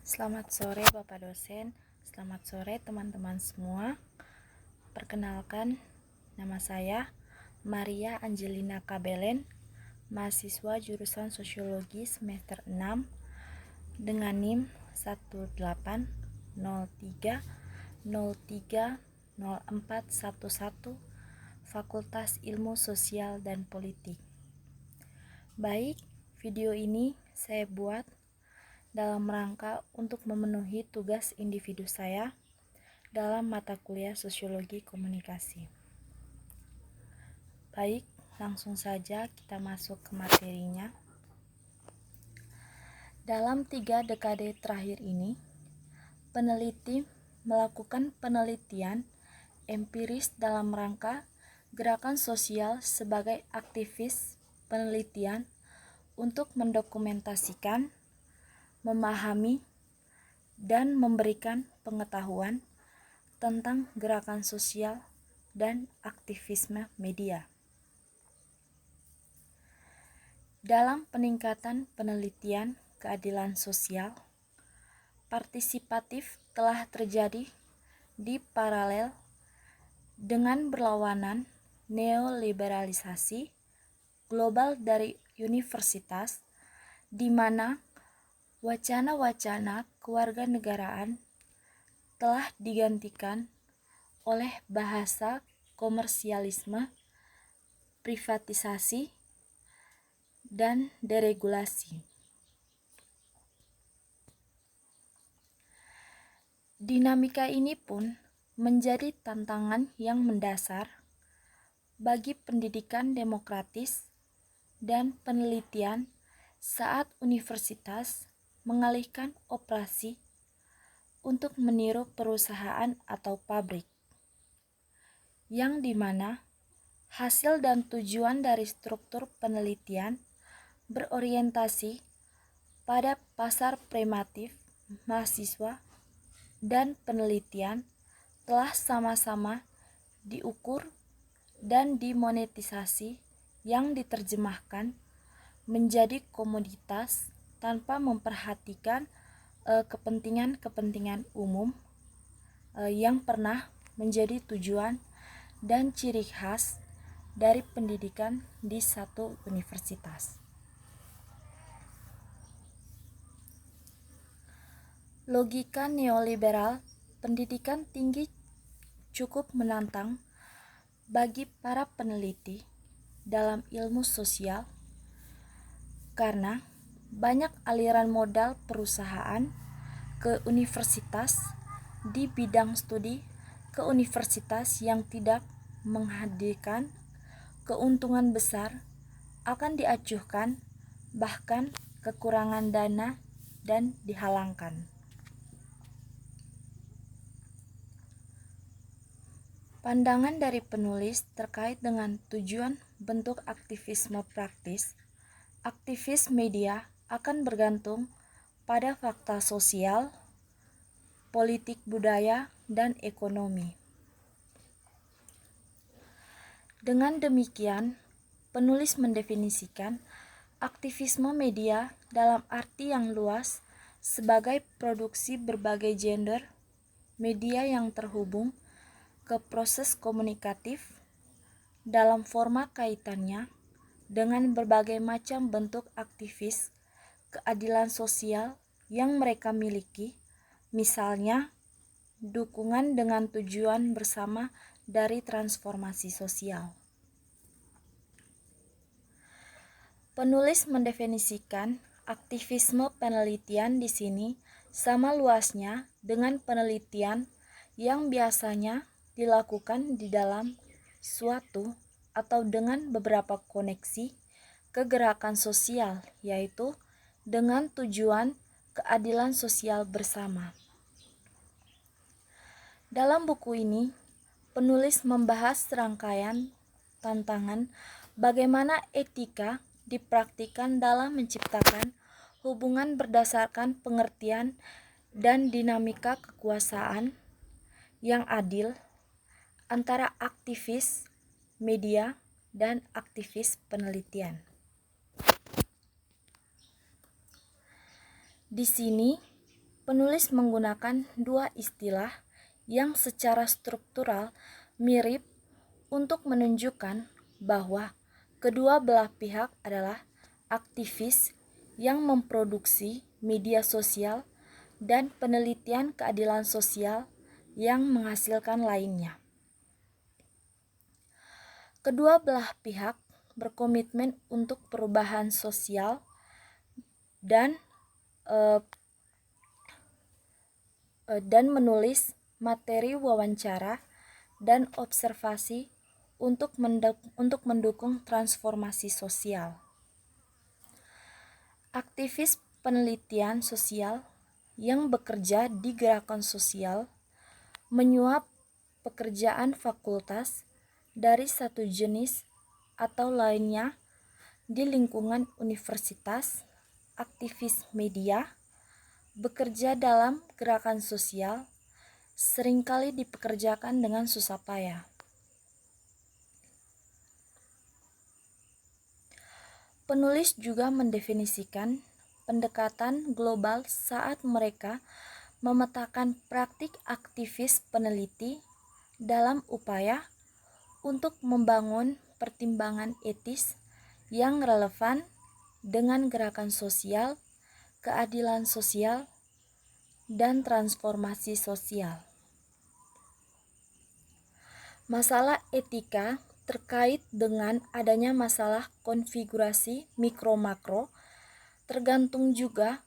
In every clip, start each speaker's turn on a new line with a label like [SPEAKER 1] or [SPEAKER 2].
[SPEAKER 1] Selamat sore Bapak dosen, selamat sore teman-teman semua. Perkenalkan, nama saya Maria Angelina Kabelen, mahasiswa jurusan Sosiologi semester 6 dengan NIM 18030304041 Fakultas Ilmu Sosial dan Politik. Baik, video ini saya buat dalam rangka untuk memenuhi tugas individu saya dalam mata kuliah Sosiologi Komunikasi. Baik, langsung saja kita masuk ke materinya. Dalam 3 dekade terakhir ini, peneliti melakukan penelitian empiris dalam rangka gerakan sosial sebagai aktivis penelitian untuk mendokumentasikan, memahami, dan memberikan pengetahuan tentang gerakan sosial dan aktivisme media. Dalam peningkatan penelitian keadilan sosial, partisipatif telah terjadi di paralel dengan berlawanan neoliberalisasi global dari universitas, di mana wacana-wacana kewarganegaraan telah digantikan oleh bahasa komersialisme, privatisasi, dan deregulasi. Dinamika ini pun menjadi tantangan yang mendasar bagi pendidikan demokratis dan penelitian saat universitas mengalihkan operasi untuk meniru perusahaan atau pabrik, yang dimana hasil dan tujuan dari struktur penelitian berorientasi pada pasar primitif mahasiswa dan penelitian telah sama-sama diukur dan dimonetisasi, yang diterjemahkan menjadi komoditas tanpa memperhatikan kepentingan-kepentingan umum yang pernah menjadi tujuan dan ciri khas dari pendidikan di satu universitas. Logika neoliberal pendidikan tinggi cukup menantang bagi para peneliti dalam ilmu sosial, karena banyak aliran modal perusahaan ke universitas di bidang studi ke universitas yang tidak menghadirkan keuntungan besar akan diacuhkan, bahkan kekurangan dana dan dihalangkan. Pandangan dari penulis terkait dengan tujuan bentuk aktivisme praktis, aktivis media akan bergantung pada fakta sosial, politik budaya, dan ekonomi. Dengan demikian, penulis mendefinisikan aktivisme media dalam arti yang luas sebagai produksi berbagai gender media yang terhubung ke proses komunikatif dalam forma kaitannya dengan berbagai macam bentuk aktivis keadilan sosial yang mereka miliki, misalnya dukungan dengan tujuan bersama dari transformasi sosial. Penulis mendefinisikan aktivisme penelitian di sini sama luasnya dengan penelitian yang biasanya dilakukan di dalam suatu atau dengan beberapa koneksi ke gerakan sosial, yaitu dengan tujuan keadilan sosial bersama. Dalam buku ini, penulis membahas serangkaian tantangan bagaimana etika dipraktikkan dalam menciptakan hubungan berdasarkan pengertian dan dinamika kekuasaan yang adil antara aktivis media dan aktivis penelitian. Di sini Penulis menggunakan dua istilah yang secara struktural mirip untuk menunjukkan bahwa kedua belah pihak adalah aktivis yang memproduksi media sosial dan penelitian keadilan sosial yang menghasilkan lainnya. Kedua belah pihak berkomitmen untuk perubahan sosial dan menulis materi wawancara dan observasi untuk mendukung transformasi sosial. Aktivis penelitian sosial yang bekerja di gerakan sosial menyuap pekerjaan fakultas dari satu jenis atau lainnya di lingkungan universitas. Aktivis media bekerja dalam gerakan sosial seringkali dipekerjakan dengan susah payah. Penulis juga mendefinisikan pendekatan global saat mereka memetakan praktik aktivis peneliti dalam upaya untuk membangun pertimbangan etis yang relevan dengan gerakan sosial, keadilan sosial, dan transformasi sosial. Masalah etika terkait dengan adanya masalah konfigurasi mikro-makro tergantung juga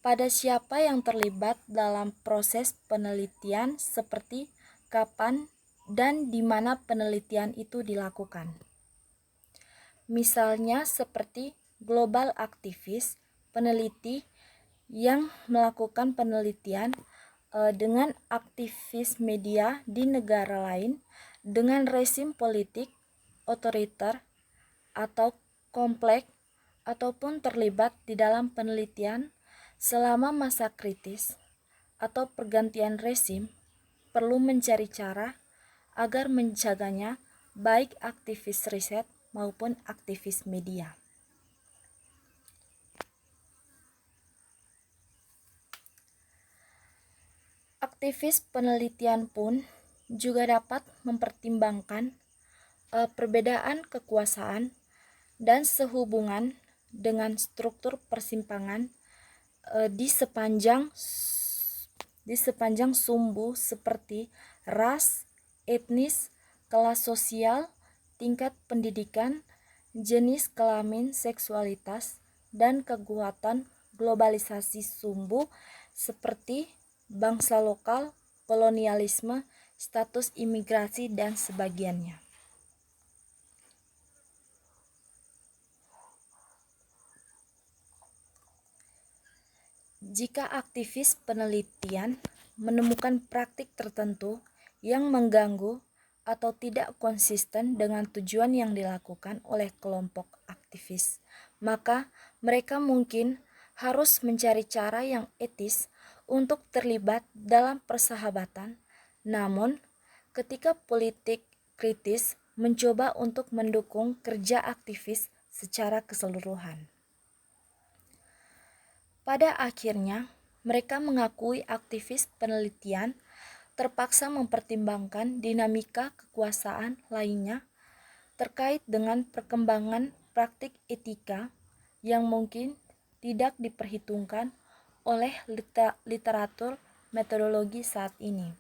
[SPEAKER 1] pada siapa yang terlibat dalam proses penelitian, seperti kapan dan di mana penelitian itu dilakukan. Misalnya seperti global aktivis peneliti yang melakukan penelitian dengan aktivis media di negara lain dengan rezim politik otoriter atau kompleks, ataupun terlibat di dalam penelitian selama masa kritis atau pergantian rezim, perlu mencari cara agar menjaganya, baik aktivis riset maupun aktivis media. Aktivis penelitian pun juga dapat mempertimbangkan perbedaan kekuasaan dan sehubungan dengan struktur persimpangan di sepanjang sumbu seperti ras, etnis, kelas sosial, tingkat pendidikan, jenis kelamin, seksualitas, dan kekuatan globalisasi sumbu seperti bangsa lokal, kolonialisme, status imigrasi, dan sebagainya. Jika aktivis penelitian menemukan praktik tertentu yang mengganggu atau tidak konsisten dengan tujuan yang dilakukan oleh kelompok aktivis, maka mereka mungkin harus mencari cara yang etis untuk terlibat dalam persahabatan. Namun, ketika politik kritis mencoba untuk mendukung kerja aktivis secara keseluruhan, pada akhirnya mereka mengakui aktivis penelitian terpaksa mempertimbangkan dinamika kekuasaan lainnya terkait dengan perkembangan praktik etika yang mungkin tidak diperhitungkan oleh literatur metodologi saat ini.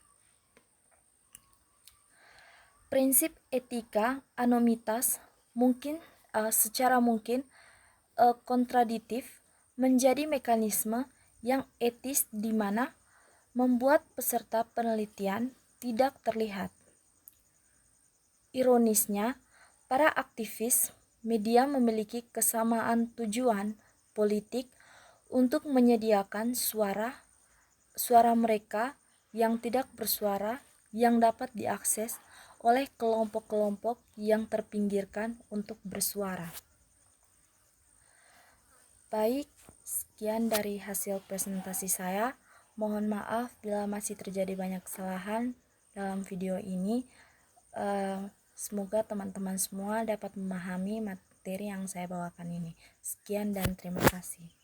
[SPEAKER 1] Prinsip etika anomitas secara mungkin kontradiktif menjadi mekanisme yang etis di mana membuat peserta penelitian tidak terlihat. Ironisnya, para aktivis media memiliki kesamaan tujuan politik untuk menyediakan suara mereka yang tidak bersuara yang dapat diakses oleh kelompok-kelompok yang terpinggirkan untuk bersuara. Baik, sekian dari hasil presentasi saya. Mohon maaf bila masih terjadi banyak kesalahan dalam video ini. Semoga teman-teman semua dapat memahami materi yang saya bawakan ini. Sekian dan terima kasih.